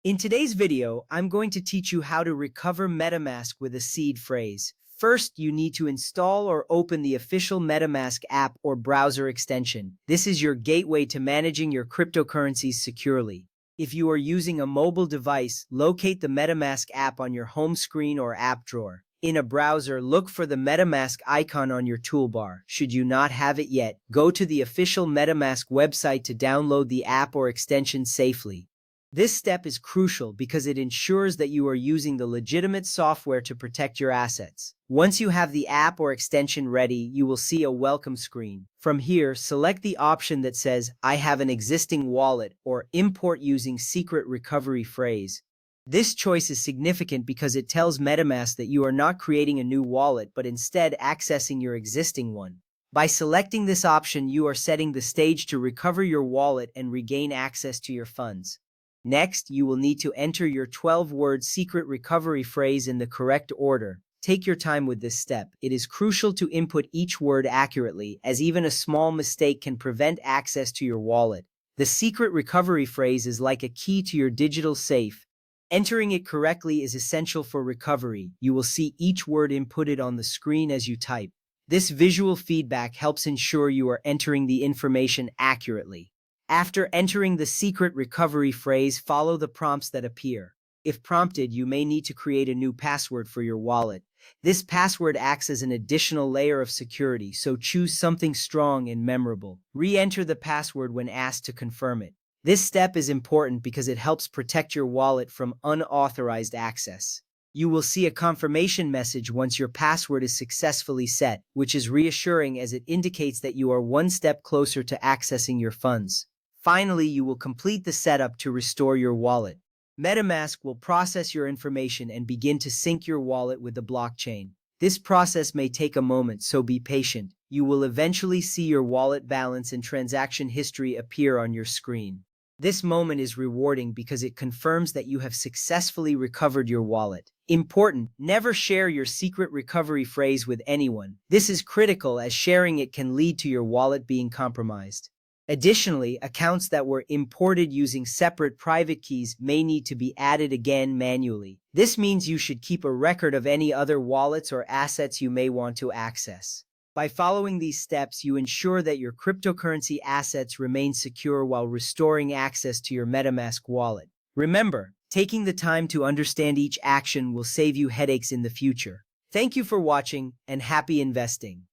In today's video, I'm going to teach you how to recover MetaMask with a seed phrase. First, you need to install or open the official MetaMask app or browser extension. This is your gateway to managing your cryptocurrencies securely. If you are using a mobile device, locate the MetaMask app on your home screen or app drawer. In a browser, look for the MetaMask icon on your toolbar. Should you not have it yet, go to the official MetaMask website to download the app or extension safely. This step is crucial because it ensures that you are using the legitimate software to protect your assets. Once you have the app or extension ready, you will see a welcome screen. From here, select the option that says, "I have an existing wallet," or "Import using secret recovery phrase." This choice is significant because it tells MetaMask that you are not creating a new wallet, but instead accessing your existing one. By selecting this option, you are setting the stage to recover your wallet and regain access to your funds. Next, you will need to enter your 12-word secret recovery phrase in the correct order. Take your time with this step. It is crucial to input each word accurately, as even a small mistake can prevent access to your wallet. The secret recovery phrase is like a key to your digital safe. Entering it correctly is essential for recovery. You will see each word inputted on the screen as you type. This visual feedback helps ensure you are entering the information accurately. After entering the secret recovery phrase, follow the prompts that appear. If prompted, you may need to create a new password for your wallet. This password acts as an additional layer of security, so choose something strong and memorable. Re-enter the password when asked to confirm it. This step is important because it helps protect your wallet from unauthorized access. You will see a confirmation message once your password is successfully set, which is reassuring as it indicates that you are one step closer to accessing your funds. Finally, you will complete the setup to restore your wallet. MetaMask will process your information and begin to sync your wallet with the blockchain. This process may take a moment, so be patient. You will eventually see your wallet balance and transaction history appear on your screen. This moment is rewarding because it confirms that you have successfully recovered your wallet. Important: never share your secret recovery phrase with anyone. This is critical as sharing it can lead to your wallet being compromised. Additionally, accounts that were imported using separate private keys may need to be added again manually. This means you should keep a record of any other wallets or assets you may want to access. By following these steps, you ensure that your cryptocurrency assets remain secure while restoring access to your MetaMask wallet. Remember, taking the time to understand each action will save you headaches in the future. Thank you for watching, and happy investing.